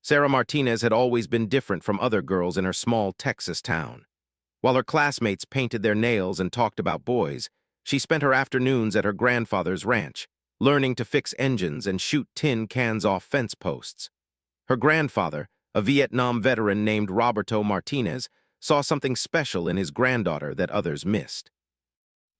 Sarah Martinez had always been different from other girls in her small Texas town. While her classmates painted their nails and talked about boys, she spent her afternoons at her grandfather's ranch, learning to fix engines and shoot tin cans off fence posts. Her grandfather, a Vietnam veteran named Roberto Martinez, saw something special in his granddaughter that others missed.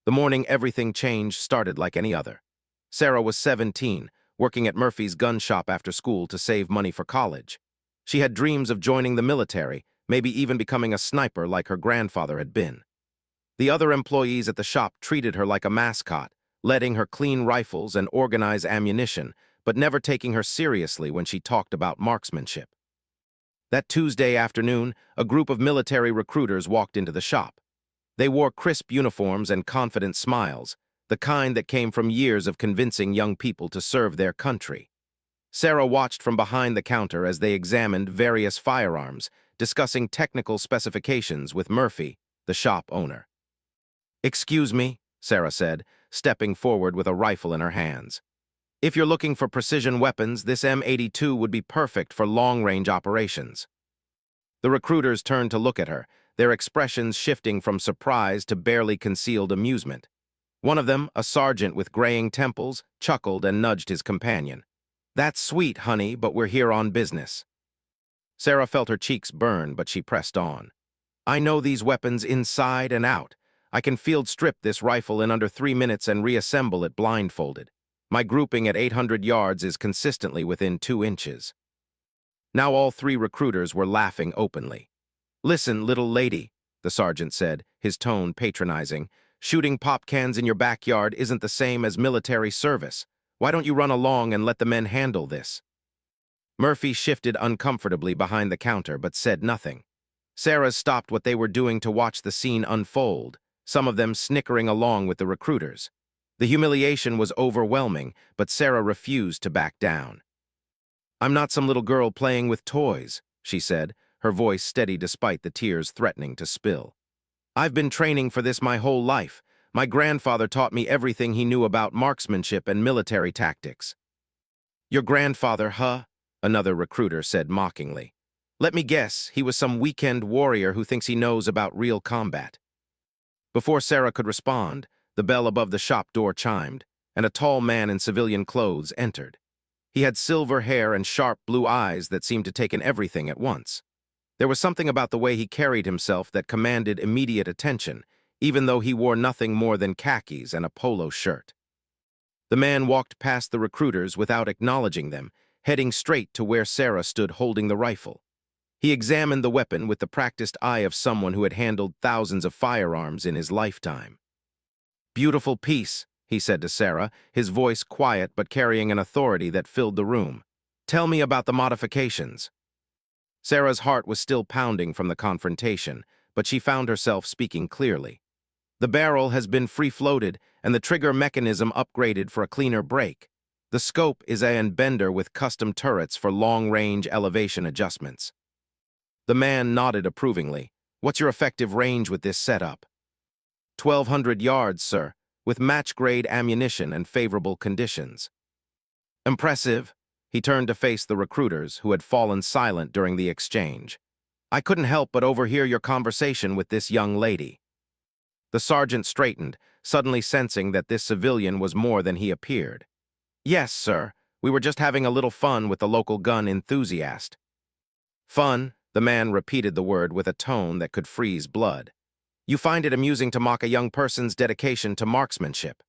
The morning everything changed started like any other. Sarah was 17, working at Murphy's gun shop after school to save money for college. She had dreams of joining the military, maybe even becoming a sniper like her grandfather had been. The other employees at the shop treated her like a mascot, letting her clean rifles and organize ammunition, but never taking her seriously when she talked about marksmanship. That Tuesday afternoon, a group of military recruiters walked into the shop. They wore crisp uniforms and confident smiles, the kind that came from years of convincing young people to serve their country. Sarah watched from behind the counter as they examined various firearms, discussing technical specifications with Murphy, the shop owner. "Excuse me," Sarah said, stepping forward with a rifle in her hands. "If you're looking for precision weapons, this M82 would be perfect for long-range operations." The recruiters turned to look at her, their expressions shifting from surprise to barely concealed amusement. One of them, a sergeant with graying temples, chuckled and nudged his companion. "That's sweet, honey, but we're here on business." Sarah felt her cheeks burn, but she pressed on. "I know these weapons inside and out. I can field strip this rifle in under 3 minutes and reassemble it blindfolded. My grouping at 800 yards is consistently within 2 inches. Now all 3 recruiters were laughing openly. "Listen, little lady," the sergeant said, his tone patronizing, "shooting pop cans in your backyard isn't the same as military service. Why don't you run along and let the men handle this?" Murphy shifted uncomfortably behind the counter but said nothing. Sarah stopped what they were doing to watch the scene unfold, some of them snickering along with the recruiters. The humiliation was overwhelming, but Sarah refused to back down. "I'm not some little girl playing with toys," she said, her voice steady despite the tears threatening to spill. "I've been training for this my whole life. My grandfather taught me everything he knew about marksmanship and military tactics." "Your grandfather, huh?" another recruiter said mockingly. "Let me guess, he was some weekend warrior who thinks he knows about real combat." Before Sarah could respond, the bell above the shop door chimed, and a tall man in civilian clothes entered. He had silver hair and sharp blue eyes that seemed to take in everything at once. There was something about the way he carried himself that commanded immediate attention, even though he wore nothing more than khakis and a polo shirt. The man walked past the recruiters without acknowledging them, heading straight to where Sarah stood holding the rifle. He examined the weapon with the practiced eye of someone who had handled thousands of firearms in his lifetime. "Beautiful piece," he said to Sarah, his voice quiet but carrying an authority that filled the room. "Tell me about the modifications." Sarah's heart was still pounding from the confrontation, but she found herself speaking clearly. "The barrel has been free-floated and the trigger mechanism upgraded for a cleaner break. The scope is an bender with custom turrets for long-range elevation adjustments." The man nodded approvingly. "What's your effective range with this setup?" 1,200 yards, sir, with match-grade ammunition and favorable conditions." "Impressive." He turned to face the recruiters, who had fallen silent during the exchange. "I couldn't help but overhear your conversation with this young lady." The sergeant straightened, suddenly sensing that this civilian was more than he appeared. "Yes, sir. We were just having a little fun with the local gun enthusiast." "Fun," the man repeated the word with a tone that could freeze blood. "You find it amusing to mock a young person's dedication to marksmanship."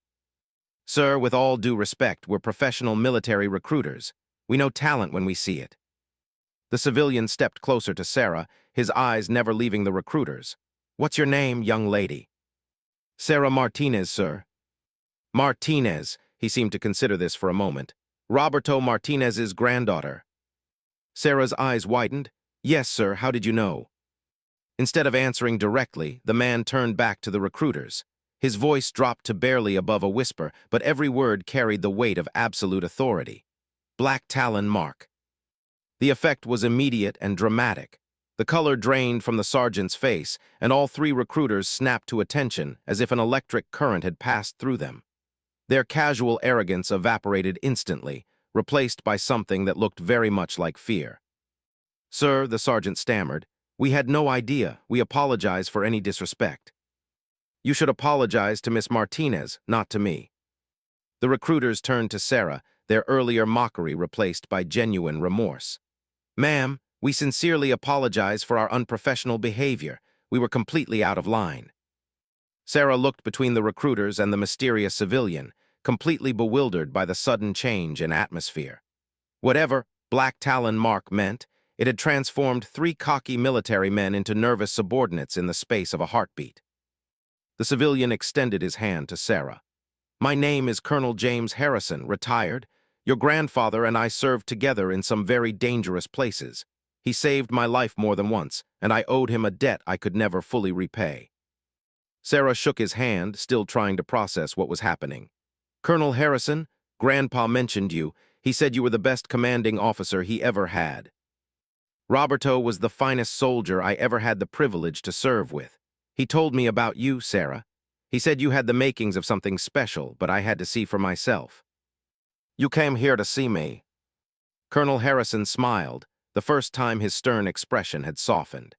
"Sir, with all due respect, we're professional military recruiters. We know talent when we see it." The civilian stepped closer to Sarah, his eyes never leaving the recruiters. "What's your name, young lady?" "Sarah Martinez, sir." "Martinez," he seemed to consider this for a moment. "Roberto Martinez's granddaughter." Sarah's eyes widened. "Yes, sir, how did you know?" Instead of answering directly, the man turned back to the recruiters. His voice dropped to barely above a whisper, but every word carried the weight of absolute authority. "Black Talon mark." The effect was immediate and dramatic. The color drained from the sergeant's face, and all 3 recruiters snapped to attention as if an electric current had passed through them. Their casual arrogance evaporated instantly, replaced by something that looked very much like fear. Sir, the sergeant stammered, we had no idea. We apologize for any disrespect. You should apologize to Miss Martinez, not to me. The recruiters turned to Sarah, their earlier mockery replaced by genuine remorse. Ma'am, we sincerely apologize for our unprofessional behavior. We were completely out of line. Sarah looked between the recruiters and the mysterious civilian, completely bewildered by the sudden change in atmosphere. Whatever Black Talon mark meant, it had transformed three cocky military men into nervous subordinates in the space of a heartbeat. The civilian extended his hand to Sarah. My name is Colonel James Harrison, retired. Your grandfather and I served together in some very dangerous places. He saved my life more than once, and I owed him a debt I could never fully repay. Sarah shook his hand, still trying to process what was happening. Colonel Harrison, Grandpa mentioned you. He said you were the best commanding officer he ever had. Roberto was the finest soldier I ever had the privilege to serve with. He told me about you, Sarah. He said you had the makings of something special, but I had to see for myself. You came here to see me. Colonel Harrison smiled, the first time his stern expression had softened.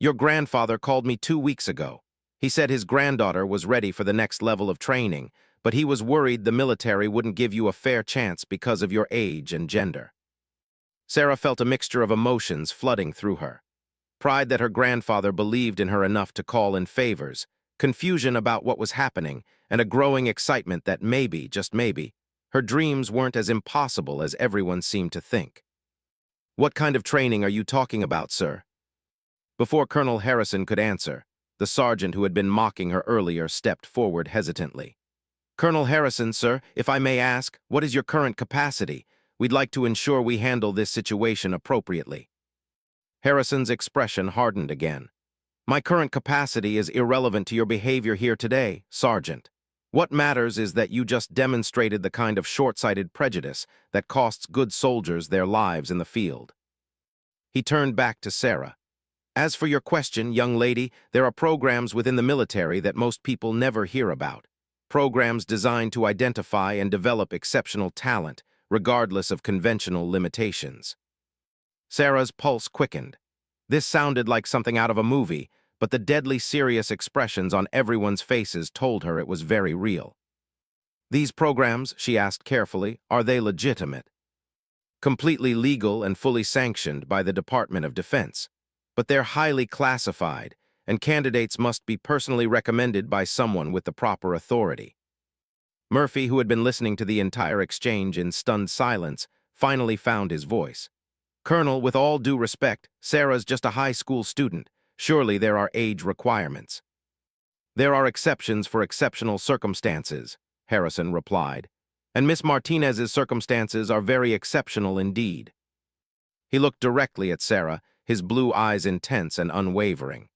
Your grandfather called me 2 weeks ago. He said his granddaughter was ready for the next level of training, but he was worried the military wouldn't give you a fair chance because of your age and gender. Sarah felt a mixture of emotions flooding through her. Pride that her grandfather believed in her enough to call in favors, confusion about what was happening, and a growing excitement that maybe, just maybe, her dreams weren't as impossible as everyone seemed to think. What kind of training are you talking about, sir? Before Colonel Harrison could answer, the sergeant who had been mocking her earlier stepped forward hesitantly. Colonel Harrison, sir, if I may ask, what is your current capacity? We'd like to ensure we handle this situation appropriately. Harrison's expression hardened again. My current capacity is irrelevant to your behavior here today, Sergeant. What matters is that you just demonstrated the kind of short-sighted prejudice that costs good soldiers their lives in the field. He turned back to Sarah. As for your question, young lady, there are programs within the military that most people never hear about. Programs designed to identify and develop exceptional talent, regardless of conventional limitations. Sarah's pulse quickened. This sounded like something out of a movie, but the deadly serious expressions on everyone's faces told her it was very real. These programs, she asked carefully, are they legitimate? Completely legal and fully sanctioned by the Department of Defense. But they're highly classified, and candidates must be personally recommended by someone with the proper authority. Murphy, who had been listening to the entire exchange in stunned silence, finally found his voice. Colonel, with all due respect, Sarah's just a high school student. Surely there are age requirements. There are exceptions for exceptional circumstances, Harrison replied, and Miss Martinez's circumstances are very exceptional indeed. He looked directly at Sarah, his blue eyes intense and unwavering.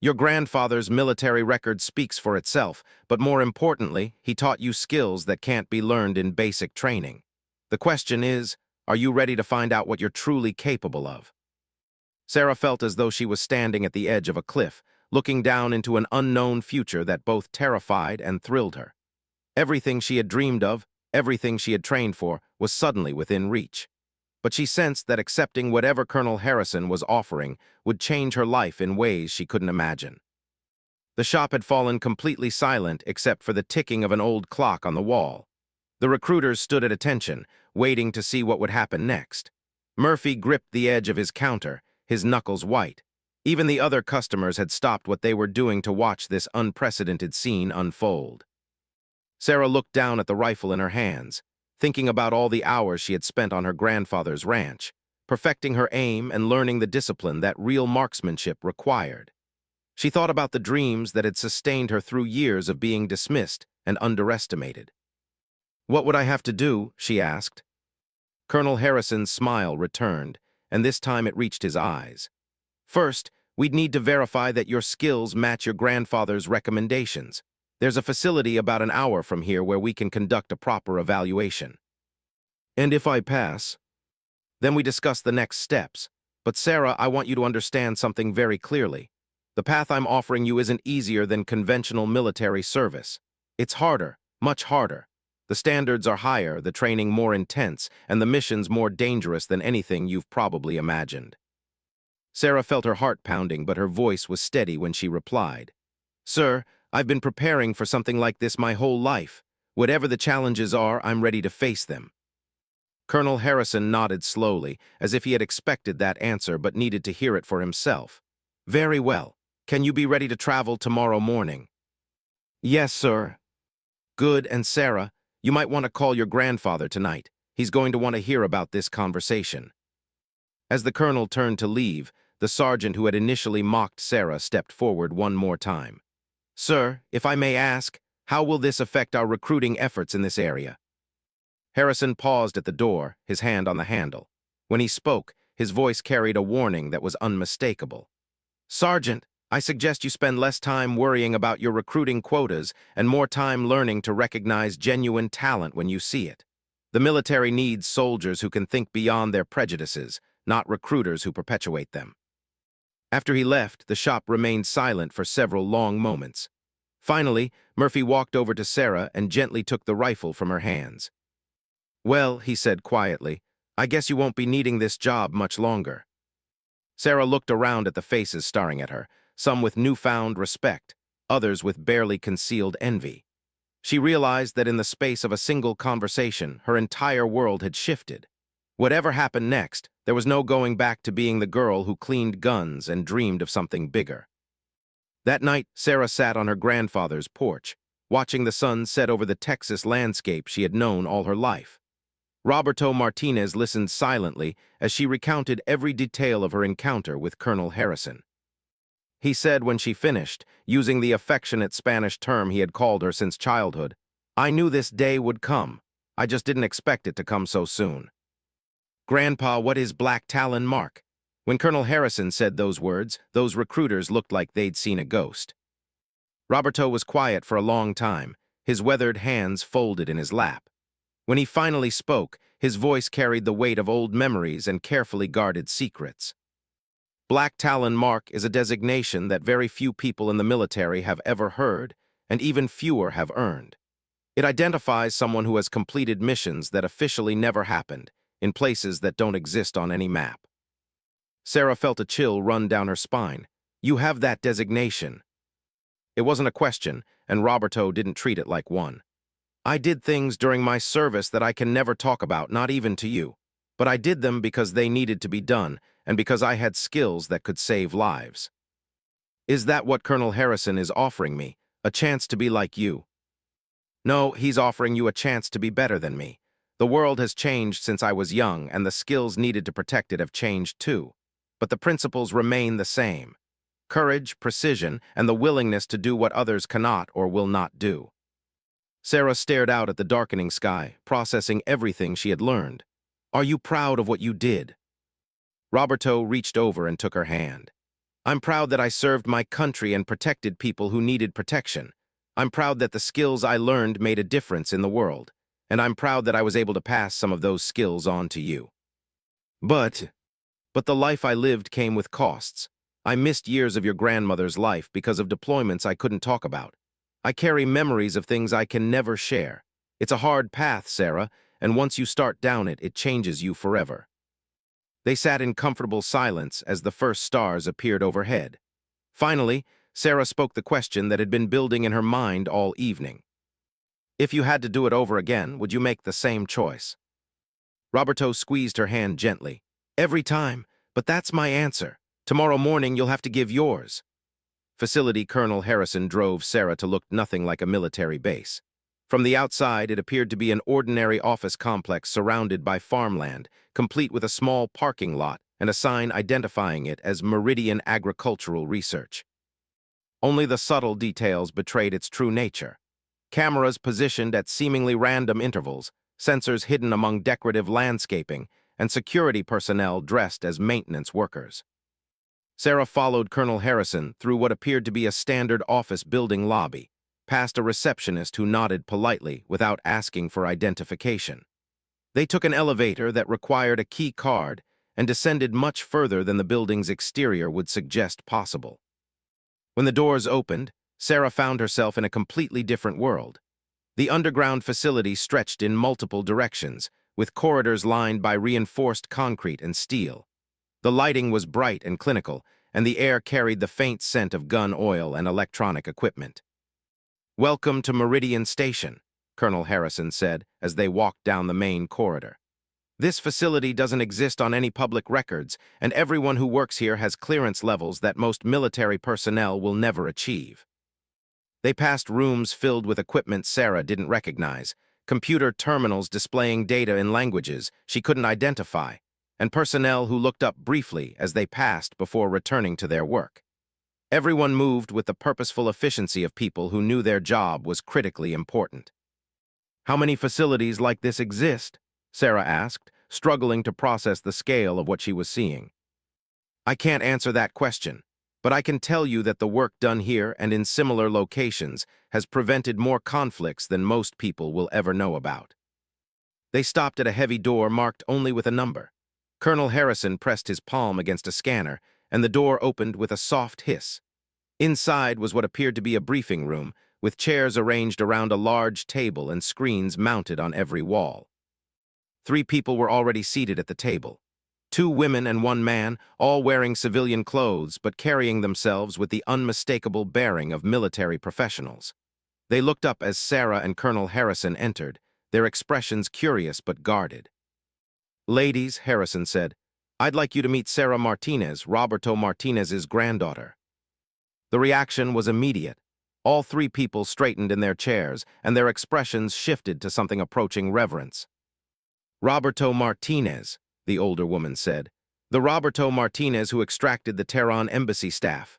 Your grandfather's military record speaks for itself, but more importantly, he taught you skills that can't be learned in basic training. The question is, are you ready to find out what you're truly capable of? Sarah felt as though she was standing at the edge of a cliff, looking down into an unknown future that both terrified and thrilled her. Everything she had dreamed of, everything she had trained for, was suddenly within reach. But she sensed that accepting whatever Colonel Harrison was offering would change her life in ways she couldn't imagine. The shop had fallen completely silent except for the ticking of an old clock on the wall. The recruiters stood at attention, waiting to see what would happen next. Murphy gripped the edge of his counter, his knuckles white. Even the other customers had stopped what they were doing to watch this unprecedented scene unfold. Sarah looked down at the rifle in her hands, thinking about all the hours she had spent on her grandfather's ranch, perfecting her aim and learning the discipline that real marksmanship required. She thought about the dreams that had sustained her through years of being dismissed and underestimated. What would I have to do? She asked. Colonel Harrison's smile returned, and this time it reached his eyes. First, we'd need to verify that your skills match your grandfather's recommendations. There's a facility about an hour from here where we can conduct a proper evaluation. And if I pass? Then we discuss the next steps. But Sarah, I want you to understand something very clearly. The path I'm offering you isn't easier than conventional military service. It's harder, much harder. The standards are higher, the training more intense, and the missions more dangerous than anything you've probably imagined. Sarah felt her heart pounding, but her voice was steady when she replied. Sir, I've been preparing for something like this my whole life. Whatever the challenges are, I'm ready to face them. Colonel Harrison nodded slowly, as if he had expected that answer but needed to hear it for himself. Very well. Can you be ready to travel tomorrow morning? Yes, sir. Good, and Sarah, you might want to call your grandfather tonight. He's going to want to hear about this conversation. As the colonel turned to leave, the sergeant who had initially mocked Sarah stepped forward one more time. Sir, if I may ask, how will this affect our recruiting efforts in this area? Harrison paused at the door, his hand on the handle. When he spoke, his voice carried a warning that was unmistakable. Sergeant, I suggest you spend less time worrying about your recruiting quotas and more time learning to recognize genuine talent when you see it. The military needs soldiers who can think beyond their prejudices, not recruiters who perpetuate them. After he left, the shop remained silent for several long moments. Finally, Murphy walked over to Sarah and gently took the rifle from her hands. Well, he said quietly, I guess you won't be needing this job much longer. Sarah looked around at the faces staring at her, some with newfound respect, others with barely concealed envy. She realized that in the space of a single conversation, her entire world had shifted. Whatever happened next, there was no going back to being the girl who cleaned guns and dreamed of something bigger. That night, Sarah sat on her grandfather's porch, watching the sun set over the Texas landscape she had known all her life. Roberto Martinez listened silently as she recounted every detail of her encounter with Colonel Harrison. He said when she finished, using the affectionate Spanish term he had called her since childhood, I knew this day would come. I just didn't expect it to come so soon. Grandpa, what is Black Talon Mark? When Colonel Harrison said those words, those recruiters looked like they'd seen a ghost. Roberto was quiet for a long time, his weathered hands folded in his lap. When he finally spoke, his voice carried the weight of old memories and carefully guarded secrets. Black Talon Mark is a designation that very few people in the military have ever heard, and even fewer have earned. It identifies someone who has completed missions that officially never happened, in places that don't exist on any map. Sarah felt a chill run down her spine. You have that designation. It wasn't a question, and Roberto didn't treat it like one. I did things during my service that I can never talk about, not even to you. But I did them because they needed to be done, and because I had skills that could save lives. Is that what Colonel Harrison is offering me? A chance to be like you? No, he's offering you a chance to be better than me. The world has changed since I was young, and the skills needed to protect it have changed too. But the principles remain the same. Courage, precision, and the willingness to do what others cannot or will not do. Sarah stared out at the darkening sky, processing everything she had learned. Are you proud of what you did? Roberto reached over and took her hand. I'm proud that I served my country and protected people who needed protection. I'm proud that the skills I learned made a difference in the world. And I'm proud that I was able to pass some of those skills on to you. But the life I lived came with costs. I missed years of your grandmother's life because of deployments I couldn't talk about. I carry memories of things I can never share. It's a hard path, Sarah, and once you start down it, it changes you forever. They sat in comfortable silence as the first stars appeared overhead. Finally, Sarah spoke the question that had been building in her mind all evening. If you had to do it over again, would you make the same choice? Roberto squeezed her hand gently. Every time, but that's my answer. Tomorrow morning you'll have to give yours. Facility Colonel Harrison drove Sarah to look nothing like a military base. From the outside, it appeared to be an ordinary office complex surrounded by farmland, complete with a small parking lot and a sign identifying it as Meridian Agricultural Research. Only the subtle details betrayed its true nature. Cameras positioned at seemingly random intervals, sensors hidden among decorative landscaping, and security personnel dressed as maintenance workers. Sarah followed Colonel Harrison through what appeared to be a standard office building lobby, past a receptionist who nodded politely without asking for identification. They took an elevator that required a key card and descended much further than the building's exterior would suggest possible. When the doors opened, Sarah found herself in a completely different world. The underground facility stretched in multiple directions, with corridors lined by reinforced concrete and steel. The lighting was bright and clinical, and the air carried the faint scent of gun oil and electronic equipment. "Welcome to Meridian Station," Colonel Harrison said as they walked down the main corridor. "This facility doesn't exist on any public records, and everyone who works here has clearance levels that most military personnel will never achieve." They passed rooms filled with equipment Sarah didn't recognize, computer terminals displaying data in languages she couldn't identify, and personnel who looked up briefly as they passed before returning to their work. Everyone moved with the purposeful efficiency of people who knew their job was critically important. "How many facilities like this exist?" Sarah asked, struggling to process the scale of what she was seeing. "I can't answer that question, but I can tell you that the work done here and in similar locations has prevented more conflicts than most people will ever know about." They stopped at a heavy door marked only with a number. Colonel Harrison pressed his palm against a scanner, and the door opened with a soft hiss. Inside was what appeared to be a briefing room, with chairs arranged around a large table and screens mounted on every wall. 3 people were already seated at the table. 2 women and 1 man, all wearing civilian clothes but carrying themselves with the unmistakable bearing of military professionals. They looked up as Sarah and Colonel Harrison entered, their expressions curious but guarded. "Ladies," Harrison said, "I'd like you to meet Sarah Martinez, Roberto Martinez's granddaughter." The reaction was immediate. All 3 people straightened in their chairs, and their expressions shifted to something approaching reverence. "Roberto Martinez," the older woman said. "The Roberto Martinez who extracted the Tehran embassy staff."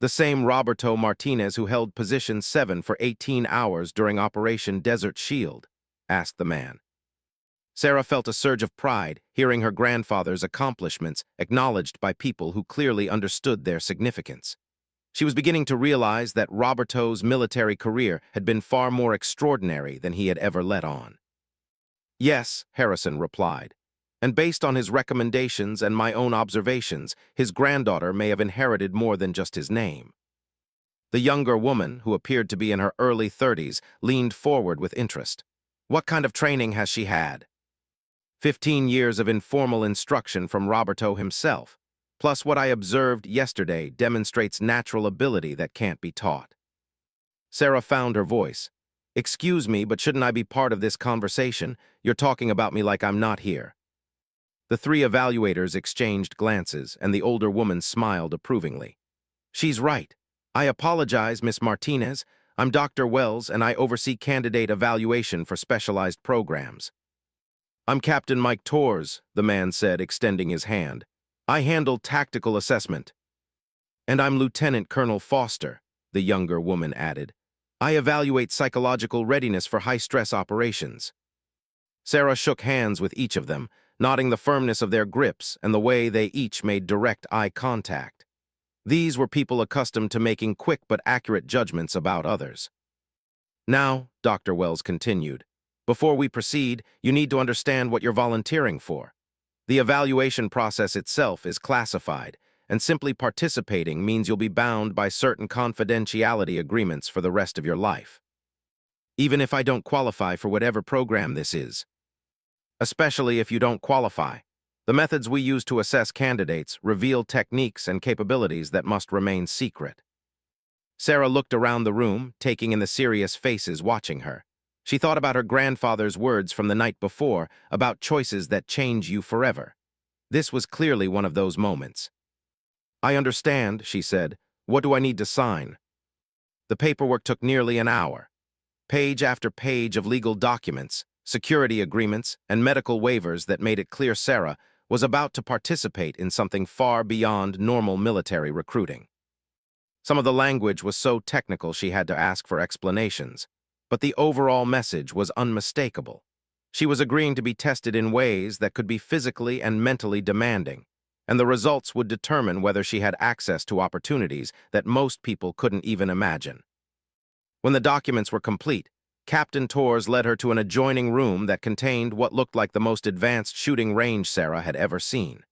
"The same Roberto Martinez who held Position 7 for 18 hours during Operation Desert Shield?" asked the man. Sarah felt a surge of pride, hearing her grandfather's accomplishments acknowledged by people who clearly understood their significance. She was beginning to realize that Roberto's military career had been far more extraordinary than he had ever let on. "Yes," Harrison replied, "and based on his recommendations and my own observations, his granddaughter may have inherited more than just his name." The younger woman, who appeared to be in her early 30s, leaned forward with interest. "What kind of training has she had?" 15 years of informal instruction from Roberto himself, plus what I observed yesterday demonstrates natural ability that can't be taught." Sarah found her voice. "Excuse me, but shouldn't I be part of this conversation? You're talking about me like I'm not here." The 3 evaluators exchanged glances, and the older woman smiled approvingly. "She's right. I apologize, Miss Martinez. I'm Dr. Wells, and I oversee candidate evaluation for specialized programs." "I'm Captain Mike Torres," the man said, extending his hand. "I handle tactical assessment." "And I'm Lieutenant Colonel Foster," the younger woman added. "I evaluate psychological readiness for high-stress operations." Sarah shook hands with each of them, noting the firmness of their grips and the way they each made direct eye contact. These were people accustomed to making quick but accurate judgments about others. "Now," Dr. Wells continued, "before we proceed, you need to understand what you're volunteering for. The evaluation process itself is classified, and simply participating means you'll be bound by certain confidentiality agreements for the rest of your life. Even if I don't qualify for whatever program this is. Especially if you don't qualify. The methods we use to assess candidates reveal techniques and capabilities that must remain secret." Sarah looked around the room, taking in the serious faces watching her. She thought about her grandfather's words from the night before about choices that change you forever. This was clearly one of those moments. "I understand," she said. "What do I need to sign?" The paperwork took nearly an hour. Page after page of legal documents, security agreements, and medical waivers that made it clear Sarah was about to participate in something far beyond normal military recruiting. Some of the language was so technical she had to ask for explanations, but the overall message was unmistakable. She was agreeing to be tested in ways that could be physically and mentally demanding, and the results would determine whether she had access to opportunities that most people couldn't even imagine. When the documents were complete, Captain Torres led her to an adjoining room that contained what looked like the most advanced shooting range Sarah had ever seen.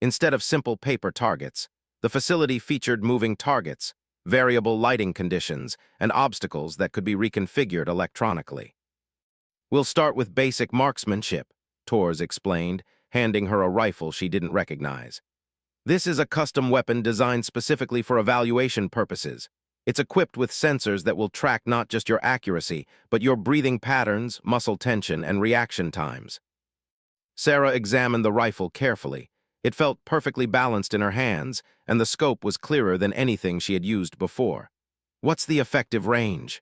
Instead of simple paper targets, the facility featured moving targets, variable lighting conditions, and obstacles that could be reconfigured electronically. "We'll start with basic marksmanship," Torres explained, handing her a rifle she didn't recognize. This is a custom weapon designed specifically for evaluation purposes. It's equipped with sensors that will track not just your accuracy, but your breathing patterns, muscle tension, and reaction times. Sarah examined the rifle carefully. It felt perfectly balanced in her hands, and the scope was clearer than anything she had used before. What's the effective range?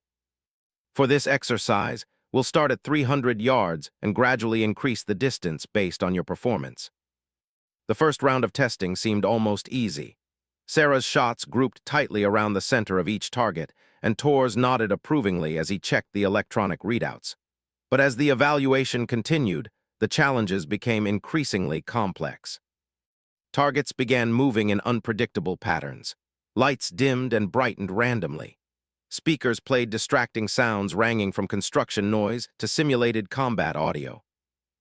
For this exercise, we'll start at 300 yards and gradually increase the distance based on your performance. The first round of testing seemed almost easy. Sarah's shots grouped tightly around the center of each target, and Tors nodded approvingly as he checked the electronic readouts. But as the evaluation continued, the challenges became increasingly complex. Targets began moving in unpredictable patterns. Lights dimmed and brightened randomly. Speakers played distracting sounds ranging from construction noise to simulated combat audio.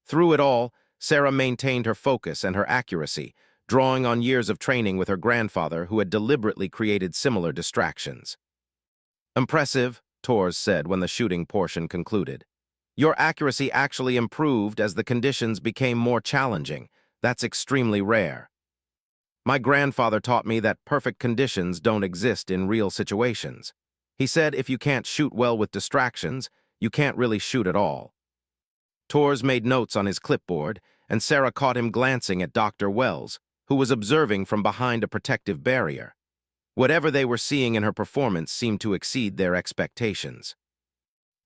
Through it all, Sarah maintained her focus and her accuracy, drawing on years of training with her grandfather who had deliberately created similar distractions. "Impressive," Tors said when the shooting portion concluded. "Your accuracy actually improved as the conditions became more challenging. That's extremely rare. My grandfather taught me that perfect conditions don't exist in real situations. He said if you can't shoot well with distractions, you can't really shoot at all." Tors made notes on his clipboard, and Sarah caught him glancing at Dr. Wells, who was observing from behind a protective barrier. Whatever they were seeing in her performance seemed to exceed their expectations.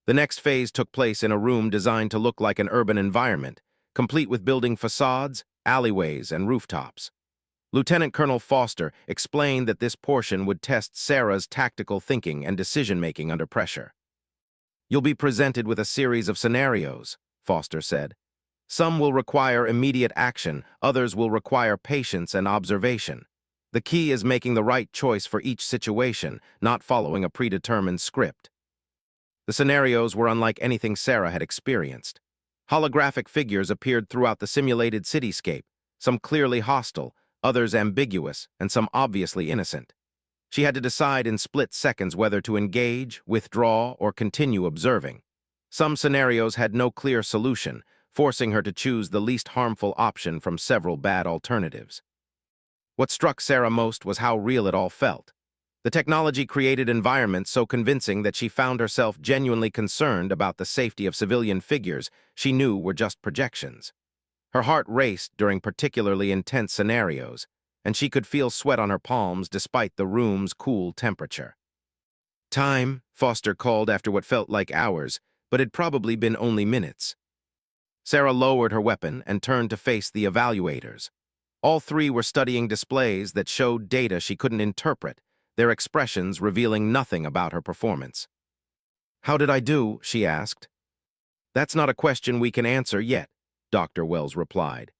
The next phase took place in a room designed to look like an urban environment, complete with building facades, alleyways, and rooftops. Lieutenant Colonel Foster explained that this portion would test Sarah's tactical thinking and decision-making under pressure. "You'll be presented with a series of scenarios," Foster said. "Some will require immediate action, others will require patience and observation. The key is making the right choice for each situation, not following a predetermined script." The scenarios were unlike anything Sarah had experienced. Holographic figures appeared throughout the simulated cityscape, some clearly hostile, others ambiguous, and some obviously innocent. She had to decide in split seconds whether to engage, withdraw, or continue observing. Some scenarios had no clear solution, forcing her to choose the least harmful option from several bad alternatives. What struck Sarah most was how real it all felt. The technology created environments so convincing that she found herself genuinely concerned about the safety of civilian figures she knew were just projections. Her heart raced during particularly intense scenarios, and she could feel sweat on her palms despite the room's cool temperature. "Time," Foster called after what felt like hours, but had probably been only minutes. Sarah lowered her weapon and turned to face the evaluators. All three were studying displays that showed data she couldn't interpret, their expressions revealing nothing about her performance. "How did I do?" she asked. "That's not a question we can answer yet," Dr. Wells replied.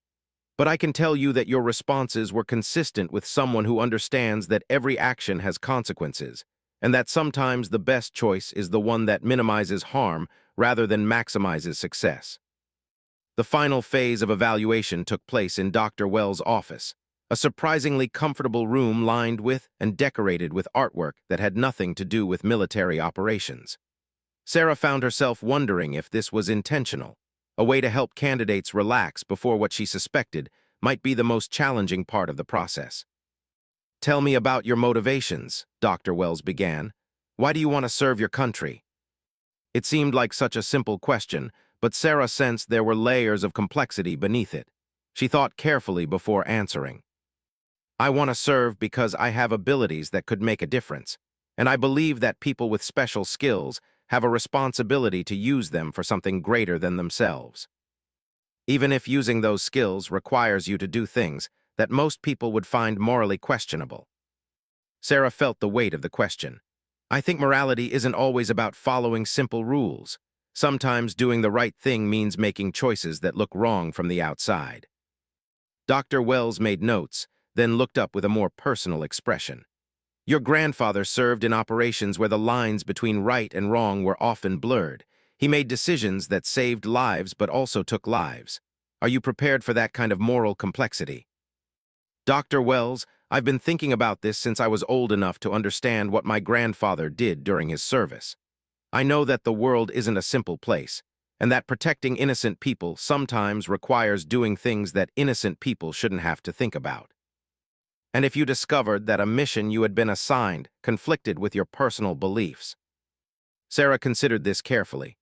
"But I can tell you that your responses were consistent with someone who understands that every action has consequences, and that sometimes the best choice is the one that minimizes harm rather than maximizes success." The final phase of evaluation took place in Dr. Wells' office, a surprisingly comfortable room lined with and decorated with artwork that had nothing to do with military operations. Sarah found herself wondering if this was intentional, a way to help candidates relax before what she suspected might be the most challenging part of the process. "Tell me about your motivations," Dr. Wells began. "Why do you want to serve your country?" It seemed like such a simple question, but Sarah sensed there were layers of complexity beneath it. She thought carefully before answering. "I want to serve because I have abilities that could make a difference, and I believe that people with special skills have a responsibility to use them for something greater than themselves. Even if using those skills requires you to do things that most people would find morally questionable." Sarah felt the weight of the question. "I think morality isn't always about following simple rules. Sometimes doing the right thing means making choices that look wrong from the outside." Dr. Wells made notes, then looked up with a more personal expression. "Your grandfather served in operations where the lines between right and wrong were often blurred. He made decisions that saved lives but also took lives. Are you prepared for that kind of moral complexity?" "Dr. Wells, I've been thinking about this since I was old enough to understand what my grandfather did during his service. I know that the world isn't a simple place, and that protecting innocent people sometimes requires doing things that innocent people shouldn't have to think about. And if you discovered that a mission you had been assigned conflicted with your personal beliefs. Sarah considered this carefully.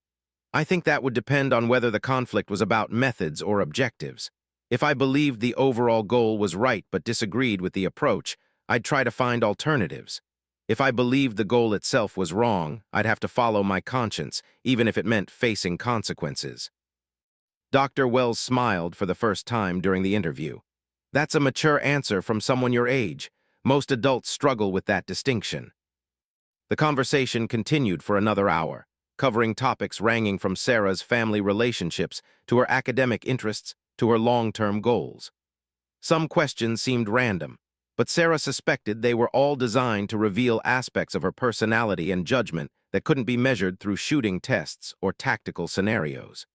I think that would depend on whether the conflict was about methods or objectives. If I believed the overall goal was right but disagreed with the approach, I'd try to find alternatives. If I believed the goal itself was wrong, I'd have to follow my conscience, even if it meant facing consequences. Dr. Wells smiled for the first time during the interview. That's a mature answer from someone your age. Most adults struggle with that distinction. The conversation continued for another hour, covering topics ranging from Sarah's family relationships to her academic interests to her long-term goals. Some questions seemed random, but Sarah suspected they were all designed to reveal aspects of her personality and judgment that couldn't be measured through shooting tests or tactical scenarios.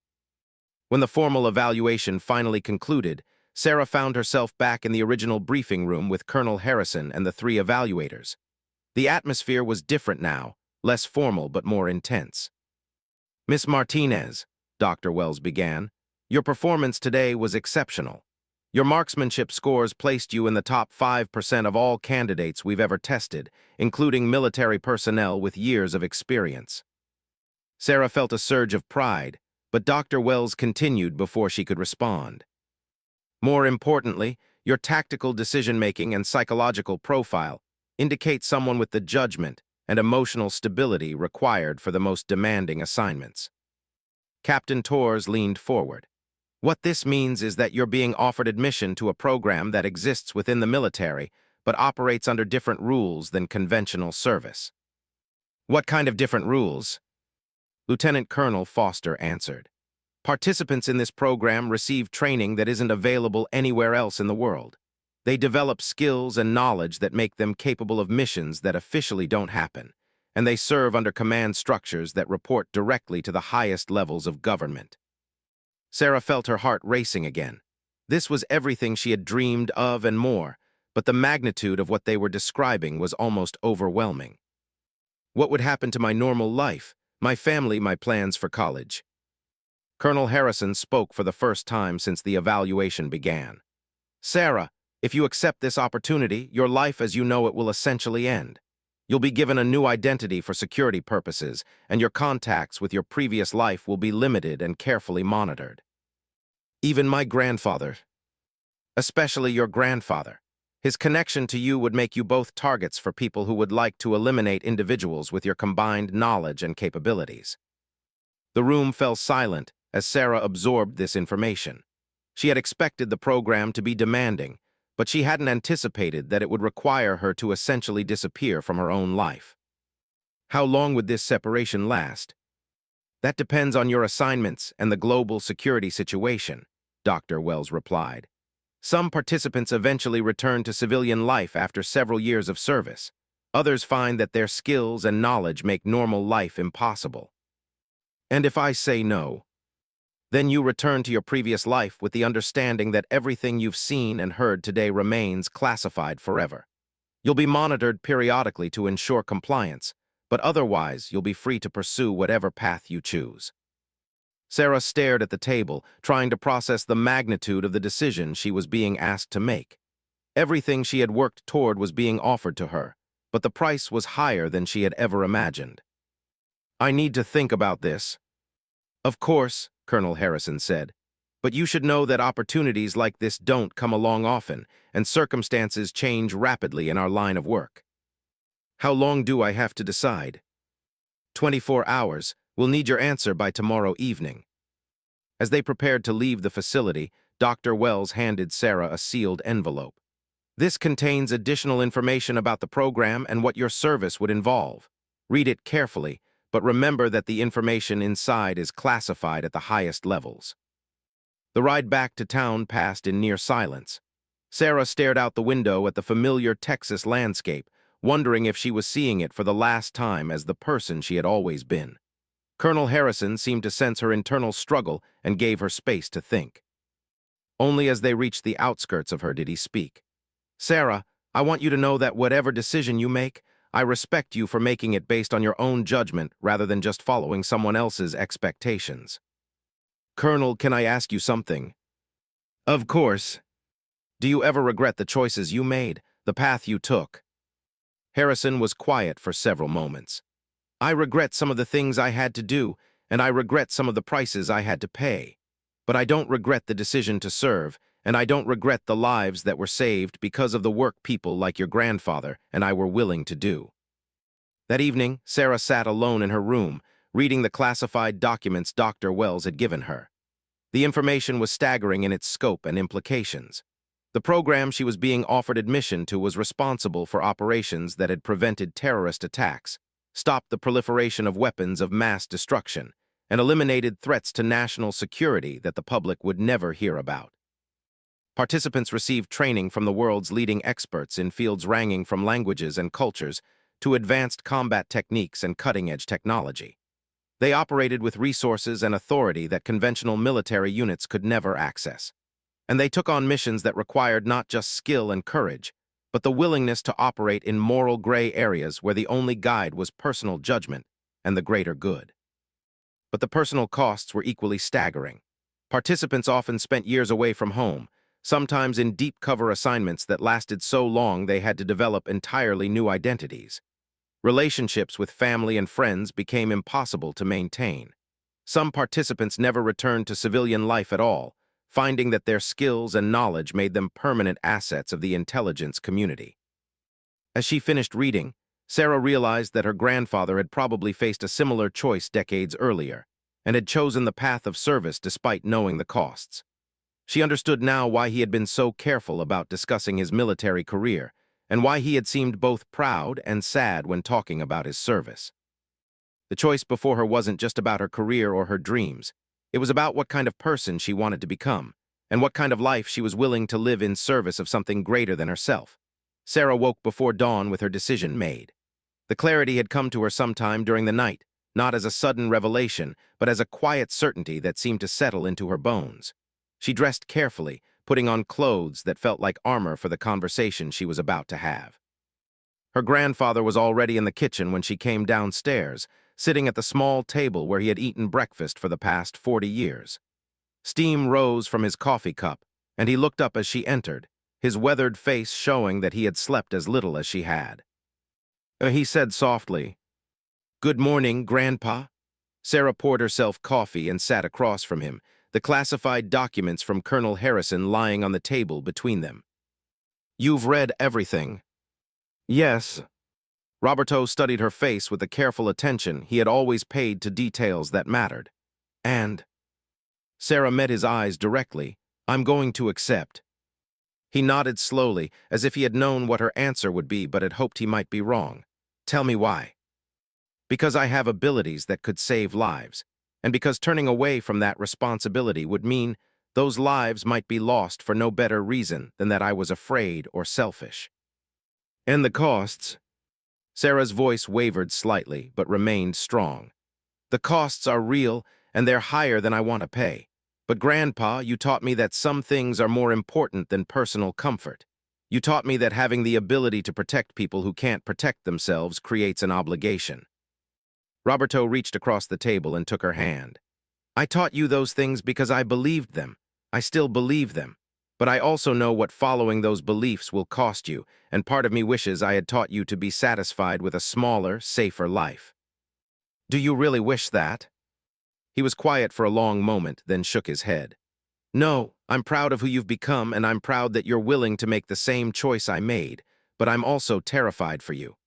When the formal evaluation finally concluded, Sarah found herself back in the original briefing room with Colonel Harrison and the three evaluators. The atmosphere was different now, less formal but more intense. Miss Martinez, Dr. Wells began, your performance today was exceptional. Your marksmanship scores placed you in the top 5% of all candidates we've ever tested, including military personnel with years of experience. Sarah felt a surge of pride, but Dr. Wells continued before she could respond. More importantly, your tactical decision-making and psychological profile indicate someone with the judgment and emotional stability required for the most demanding assignments. Captain Torres leaned forward. What this means is that you're being offered admission to a program that exists within the military, but operates under different rules than conventional service. What kind of different rules? Lieutenant Colonel Foster answered. Participants in this program receive training that isn't available anywhere else in the world. They develop skills and knowledge that make them capable of missions that officially don't happen, and they serve under command structures that report directly to the highest levels of government. Sarah felt her heart racing again. This was everything she had dreamed of and more, but the magnitude of what they were describing was almost overwhelming. What would happen to my normal life, my family, my plans for college? Colonel Harrison spoke for the first time since the evaluation began. Sarah, if you accept this opportunity, your life as you know it will essentially end. You'll be given a new identity for security purposes, and your contacts with your previous life will be limited and carefully monitored. Even my grandfather, especially your grandfather, his connection to you would make you both targets for people who would like to eliminate individuals with your combined knowledge and capabilities. The room fell silent as Sarah absorbed this information. She had expected the program to be demanding, but she hadn't anticipated that it would require her to essentially disappear from her own life. How long would this separation last? That depends on your assignments and the global security situation, Dr. Wells replied. Some participants eventually return to civilian life after several years of service. Others find that their skills and knowledge make normal life impossible. And if I say no, then you return to your previous life with the understanding that everything you've seen and heard today remains classified forever. You'll be monitored periodically to ensure compliance, but otherwise you'll be free to pursue whatever path you choose. Sarah stared at the table, trying to process the magnitude of the decision she was being asked to make. Everything she had worked toward was being offered to her, but the price was higher than she had ever imagined. I need to think about this. Of course, Colonel Harrison said, but you should know that opportunities like this don't come along often, and circumstances change rapidly in our line of work. How long do I have to decide? 24 hours. We'll need your answer by tomorrow evening. As they prepared to leave the facility, Dr. Wells handed Sarah a sealed envelope. This contains additional information about the program and what your service would involve. Read it carefully, but remember that the information inside is classified at the highest levels. The ride back to town passed in near silence. Sarah stared out the window at the familiar Texas landscape, wondering if she was seeing it for the last time as the person she had always been. Colonel Harrison seemed to sense her internal struggle and gave her space to think. Only as they reached the outskirts of her did he speak. Sarah, I want you to know that whatever decision you make, I respect you for making it based on your own judgment rather than just following someone else's expectations. Colonel, can I ask you something? Of course. Do you ever regret the choices you made, the path you took? Harrison was quiet for several moments. I regret some of the things I had to do, and I regret some of the prices I had to pay. But I don't regret the decision to serve, and I don't regret the lives that were saved because of the work people like your grandfather and I were willing to do. That evening, Sarah sat alone in her room, reading the classified documents Dr. Wells had given her. The information was staggering in its scope and implications. The program she was being offered admission to was responsible for operations that had prevented terrorist attacks, stopped the proliferation of weapons of mass destruction, and eliminated threats to national security that the public would never hear about. Participants received training from the world's leading experts in fields ranging from languages and cultures to advanced combat techniques and cutting-edge technology. They operated with resources and authority that conventional military units could never access. And they took on missions that required not just skill and courage, but the willingness to operate in moral gray areas where the only guide was personal judgment and the greater good. But the personal costs were equally staggering. Participants often spent years away from home, sometimes in deep cover assignments that lasted so long they had to develop entirely new identities. Relationships with family and friends became impossible to maintain. Some participants never returned to civilian life at all, finding that their skills and knowledge made them permanent assets of the intelligence community. As she finished reading, Sarah realized that her grandfather had probably faced a similar choice decades earlier, and had chosen the path of service despite knowing the costs. She understood now why he had been so careful about discussing his military career, and why he had seemed both proud and sad when talking about his service. The choice before her wasn't just about her career or her dreams. It was about what kind of person she wanted to become, and what kind of life she was willing to live in service of something greater than herself. Sarah woke before dawn with her decision made. The clarity had come to her sometime during the night, not as a sudden revelation, but as a quiet certainty that seemed to settle into her bones. She dressed carefully, putting on clothes that felt like armor for the conversation she was about to have. Her grandfather was already in the kitchen when she came downstairs, sitting at the small table where he had eaten breakfast for the past 40 years. Steam rose from his coffee cup, and he looked up as she entered, his weathered face showing that he had slept as little as she had. He said softly, "Good morning, Grandpa." Sarah poured herself coffee and sat across from him, the classified documents from Colonel Harrison lying on the table between them. "You've read everything." "Yes." Roberto studied her face with the careful attention he had always paid to details that mattered. "And?" Sarah met his eyes directly. "I'm going to accept." He nodded slowly, as if he had known what her answer would be but had hoped he might be wrong. "Tell me why." "Because I have abilities that could save lives, and because turning away from that responsibility would mean those lives might be lost for no better reason than that I was afraid or selfish." "And the costs?" Sarah's voice wavered slightly, but remained strong. "The costs are real, and they're higher than I want to pay. But Grandpa, you taught me that some things are more important than personal comfort. You taught me that having the ability to protect people who can't protect themselves creates an obligation." Roberto reached across the table and took her hand. "I taught you those things because I believed them. I still believe them. But I also know what following those beliefs will cost you, and part of me wishes I had taught you to be satisfied with a smaller, safer life." "Do you really wish that?" He was quiet for a long moment, then shook his head. "No, I'm proud of who you've become, and I'm proud that you're willing to make the same choice I made, but I'm also terrified for you."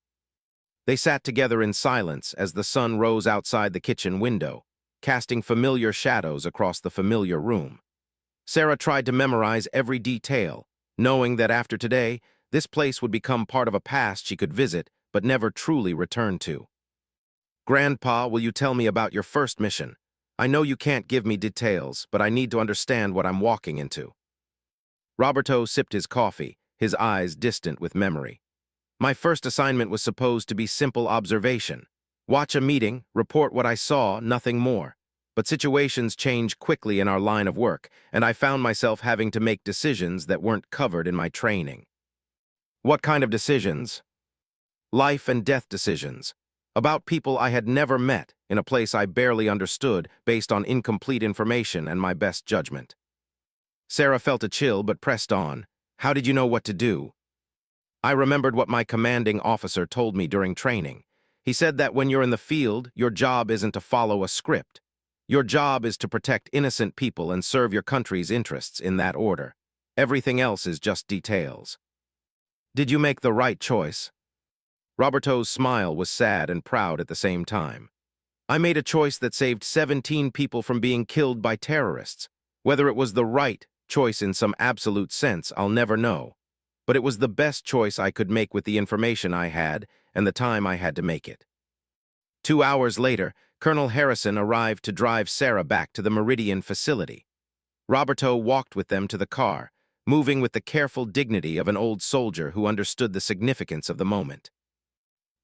They sat together in silence as the sun rose outside the kitchen window, casting familiar shadows across the familiar room. Sarah tried to memorize every detail, knowing that after today, this place would become part of a past she could visit but never truly return to. "Grandpa, will you tell me about your first mission? I know you can't give me details, but I need to understand what I'm walking into." Roberto sipped his coffee, his eyes distant with memory. "My first assignment was supposed to be simple observation. Watch a meeting, report what I saw, nothing more. But situations change quickly in our line of work, and I found myself having to make decisions that weren't covered in my training." "What kind of decisions?" "Life and death decisions. About people I had never met in a place I barely understood based on incomplete information and my best judgment. Sarah felt a chill but pressed on. How did you know what to do? I remembered what my commanding officer told me during training. He said that when you're in the field, your job isn't to follow a script. Your job is to protect innocent people and serve your country's interests in that order. Everything else is just details. Did you make the right choice? Roberto's smile was sad and proud at the same time. I made a choice that saved 17 people from being killed by terrorists. Whether it was the right choice in some absolute sense, I'll never know. But it was the best choice I could make with the information I had and the time I had to make it. 2 hours later, Colonel Harrison arrived to drive Sarah back to the Meridian facility. Roberto walked with them to the car, moving with the careful dignity of an old soldier who understood the significance of the moment.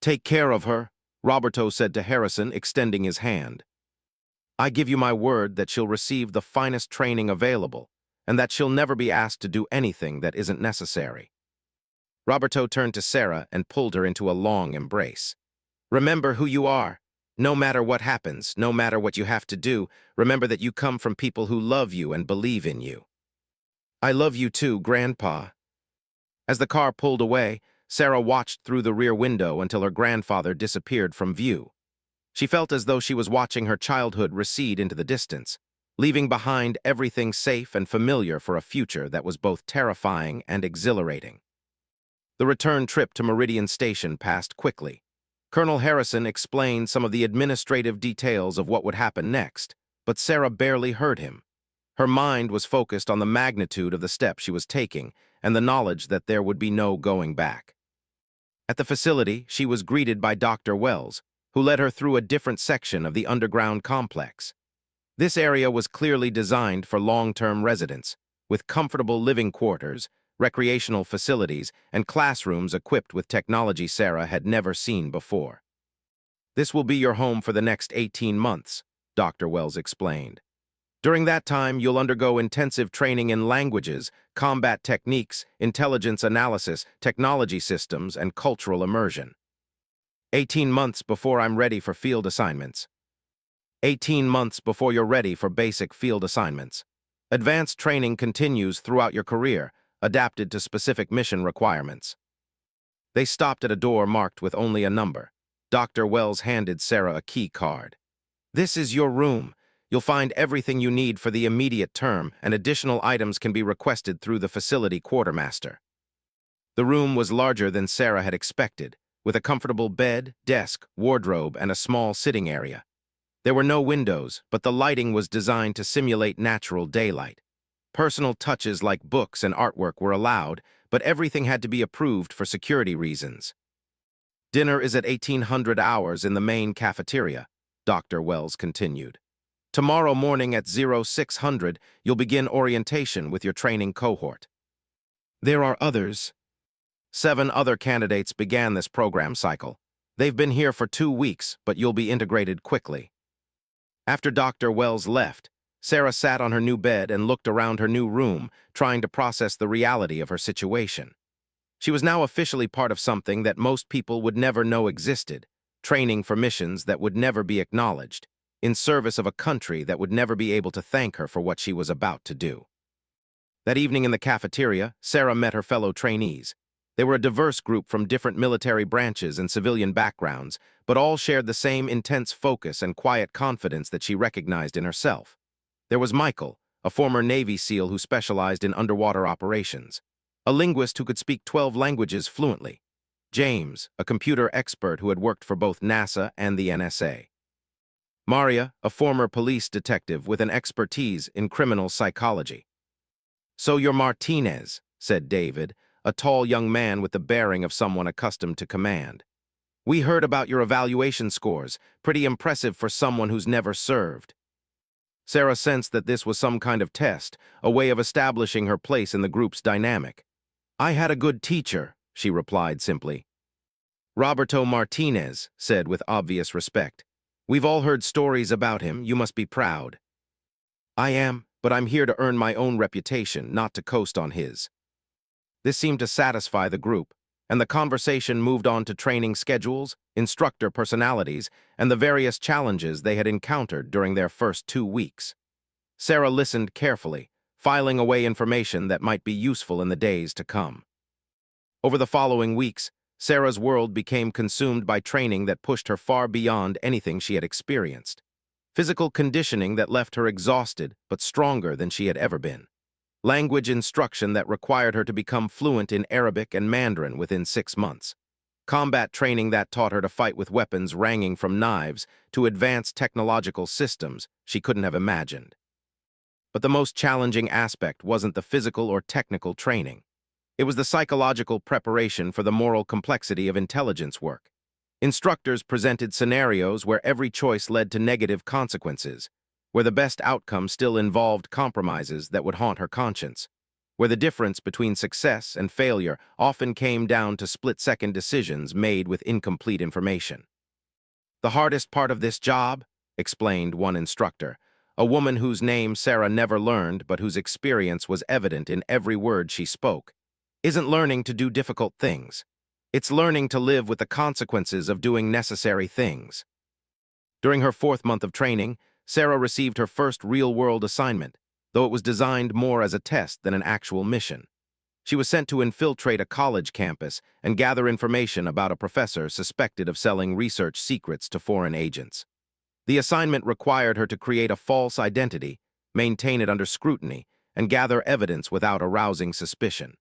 Take care of her, Roberto said to Harrison, extending his hand. I give you my word that she'll receive the finest training available, and that she'll never be asked to do anything that isn't necessary. Roberto turned to Sarah and pulled her into a long embrace. Remember who you are. No matter what happens, no matter what you have to do, remember that you come from people who love you and believe in you. I love you too, Grandpa. As the car pulled away, Sarah watched through the rear window until her grandfather disappeared from view. She felt as though she was watching her childhood recede into the distance, leaving behind everything safe and familiar for a future that was both terrifying and exhilarating. The return trip to Meridian Station passed quickly. Colonel Harrison explained some of the administrative details of what would happen next, but Sarah barely heard him. Her mind was focused on the magnitude of the step she was taking and the knowledge that there would be no going back. At the facility, she was greeted by Dr. Wells, who led her through a different section of the underground complex. This area was clearly designed for long-term residents, with comfortable living quarters, recreational facilities, and classrooms equipped with technology Sarah had never seen before. This will be your home for the next 18 months, Dr. Wells explained. During that time, you'll undergo intensive training in languages, combat techniques, intelligence analysis, technology systems, and cultural immersion. 18 months before I'm ready for field assignments. 18 months before you're ready for basic field assignments. Advanced training continues throughout your career, adapted to specific mission requirements. They stopped at a door marked with only a number. Dr. Wells handed Sarah a key card. This is your room. You'll find everything you need for the immediate term, and additional items can be requested through the facility quartermaster. The room was larger than Sarah had expected, with a comfortable bed, desk, wardrobe, and a small sitting area. There were no windows, but the lighting was designed to simulate natural daylight. Personal touches like books and artwork were allowed, but everything had to be approved for security reasons. Dinner is at 1800 hours in the main cafeteria, Dr. Wells continued. Tomorrow morning at 0600, you'll begin orientation with your training cohort. There are others. 7 other candidates began this program cycle. They've been here for 2 weeks, but you'll be integrated quickly. After Dr. Wells left, Sarah sat on her new bed and looked around her new room, trying to process the reality of her situation. She was now officially part of something that most people would never know existed, training for missions that would never be acknowledged, in service of a country that would never be able to thank her for what she was about to do. That evening in the cafeteria, Sarah met her fellow trainees. They were a diverse group from different military branches and civilian backgrounds, but all shared the same intense focus and quiet confidence that she recognized in herself. There was Michael, a former Navy SEAL who specialized in underwater operations, a linguist who could speak 12 languages fluently, James, a computer expert who had worked for both NASA and the NSA, Maria, a former police detective with an expertise in criminal psychology. So you're Martinez, said David, a tall young man with the bearing of someone accustomed to command. We heard about your evaluation scores, pretty impressive for someone who's never served. Sarah sensed that this was some kind of test, a way of establishing her place in the group's dynamic. I had a good teacher, she replied simply. Roberto Martinez said with obvious respect. We've all heard stories about him, you must be proud. I am, but I'm here to earn my own reputation, not to coast on his. This seemed to satisfy the group, and the conversation moved on to training schedules, instructor personalities, and the various challenges they had encountered during their first 2 weeks. Sarah listened carefully, filing away information that might be useful in the days to come. Over the following weeks, Sarah's world became consumed by training that pushed her far beyond anything she had experienced. Physical conditioning that left her exhausted but stronger than she had ever been. Language instruction that required her to become fluent in Arabic and Mandarin within 6 months. Combat training that taught her to fight with weapons ranging from knives to advanced technological systems she couldn't have imagined. But the most challenging aspect wasn't the physical or technical training. It was the psychological preparation for the moral complexity of intelligence work. Instructors presented scenarios where every choice led to negative consequences, where the best outcome still involved compromises that would haunt her conscience, where the difference between success and failure often came down to split-second decisions made with incomplete information. "The hardest part of this job," explained one instructor, a woman whose name Sarah never learned but whose experience was evident in every word she spoke, "isn't learning to do difficult things. It's learning to live with the consequences of doing necessary things." During her 4th month of training, Sarah received her first real-world assignment, though it was designed more as a test than an actual mission. She was sent to infiltrate a college campus and gather information about a professor suspected of selling research secrets to foreign agents. The assignment required her to create a false identity, maintain it under scrutiny, and gather evidence without arousing suspicion.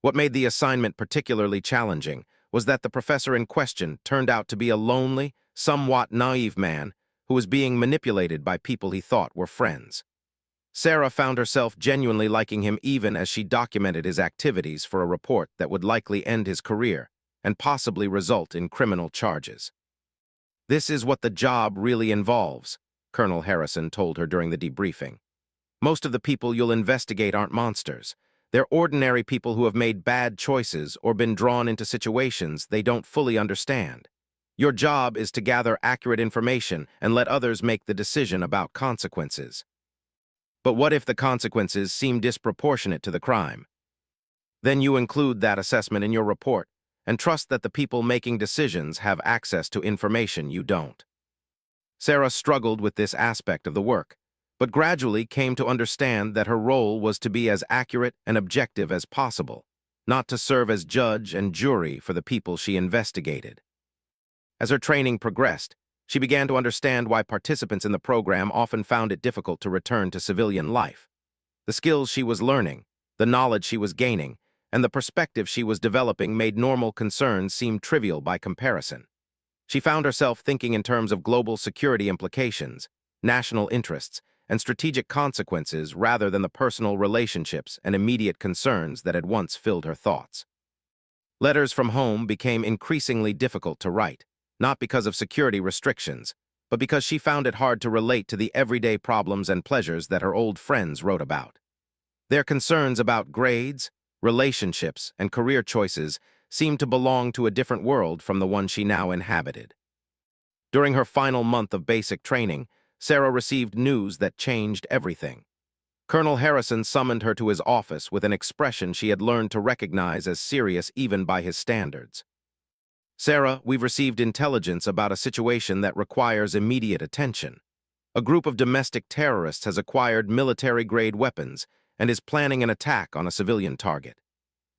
What made the assignment particularly challenging was that the professor in question turned out to be a lonely, somewhat naive man who was being manipulated by people he thought were friends. Sarah found herself genuinely liking him even as she documented his activities for a report that would likely end his career and possibly result in criminal charges. "This is what the job really involves," Colonel Harrison told her during the debriefing. "Most of the people you'll investigate aren't monsters. They're ordinary people who have made bad choices or been drawn into situations they don't fully understand. Your job is to gather accurate information and let others make the decision about consequences. But what if the consequences seem disproportionate to the crime? Then you include that assessment in your report and trust that the people making decisions have access to information you don't." Sarah struggled with this aspect of the work, but gradually came to understand that her role was to be as accurate and objective as possible, not to serve as judge and jury for the people she investigated. As her training progressed, she began to understand why participants in the program often found it difficult to return to civilian life. The skills she was learning, the knowledge she was gaining, and the perspective she was developing made normal concerns seem trivial by comparison. She found herself thinking in terms of global security implications, national interests, and strategic consequences rather than the personal relationships and immediate concerns that had once filled her thoughts. Letters from home became increasingly difficult to write, not because of security restrictions, but because she found it hard to relate to the everyday problems and pleasures that her old friends wrote about. Their concerns about grades, relationships, and career choices seemed to belong to a different world from the one she now inhabited. During her final month of basic training, Sarah received news that changed everything. Colonel Harrison summoned her to his office with an expression she had learned to recognize as serious even by his standards. "Sarah, we've received intelligence about a situation that requires immediate attention. A group of domestic terrorists has acquired military-grade weapons and is planning an attack on a civilian target.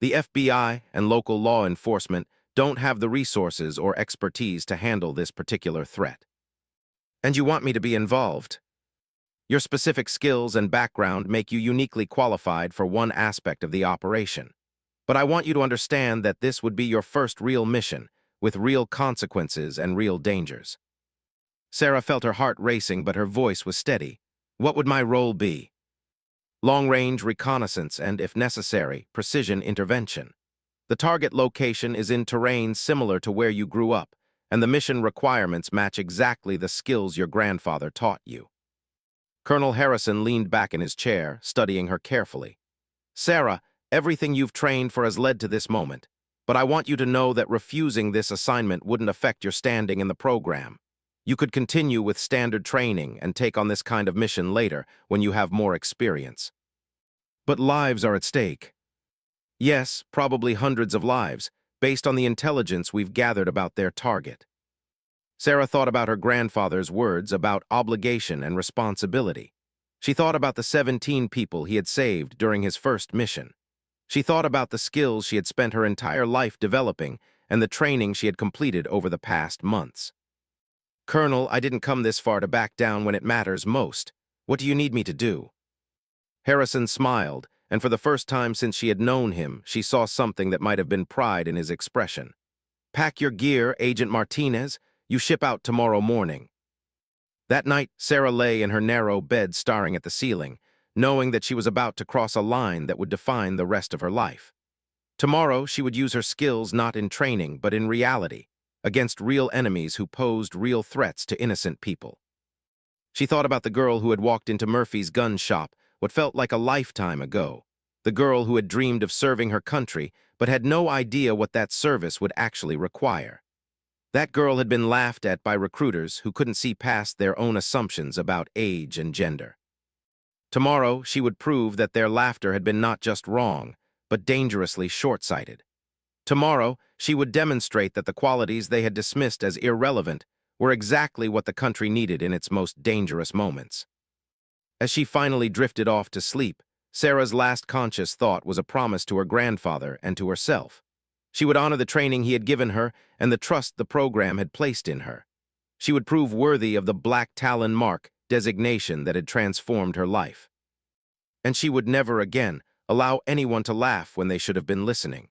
The FBI and local law enforcement don't have the resources or expertise to handle this particular threat. And you want me to be involved. Your specific skills and background make you uniquely qualified for one aspect of the operation. But I want you to understand that this would be your first real mission, with real consequences and real dangers." Sarah felt her heart racing, but her voice was steady. "What would my role be?" "Long-range reconnaissance and, if necessary, precision intervention. The target location is in terrain similar to where you grew up, and the mission requirements match exactly the skills your grandfather taught you." Colonel Harrison leaned back in his chair, studying her carefully. "Sarah, everything you've trained for has led to this moment, but I want you to know that refusing this assignment wouldn't affect your standing in the program. You could continue with standard training and take on this kind of mission later when you have more experience." "But lives are at stake." "Yes, probably hundreds of lives, based on the intelligence we've gathered about their target. Sarah thought about her grandfather's words about obligation and responsibility. She thought about the 17 people he had saved during his first mission. She thought about the skills she had spent her entire life developing and the training she had completed over the past months. "Colonel, I didn't come this far to back down when it matters most. What do you need me to do?" Harrison smiled, and for the first time since she had known him, she saw something that might have been pride in his expression. "Pack your gear, Agent Martinez. You ship out tomorrow morning." That night, Sarah lay in her narrow bed staring at the ceiling, knowing that she was about to cross a line that would define the rest of her life. Tomorrow, she would use her skills not in training, but in reality, against real enemies who posed real threats to innocent people. She thought about the girl who had walked into Murphy's gun shop, what felt like a lifetime ago. The girl who had dreamed of serving her country, but had no idea what that service would actually require. That girl had been laughed at by recruiters who couldn't see past their own assumptions about age and gender. Tomorrow, she would prove that their laughter had been not just wrong, but dangerously short-sighted. Tomorrow, she would demonstrate that the qualities they had dismissed as irrelevant were exactly what the country needed in its most dangerous moments. As she finally drifted off to sleep, Sarah's last conscious thought was a promise to her grandfather and to herself. She would honor the training he had given her and the trust the program had placed in her. She would prove worthy of the Black Talon mark designation that had transformed her life. And she would never again allow anyone to laugh when they should have been listening.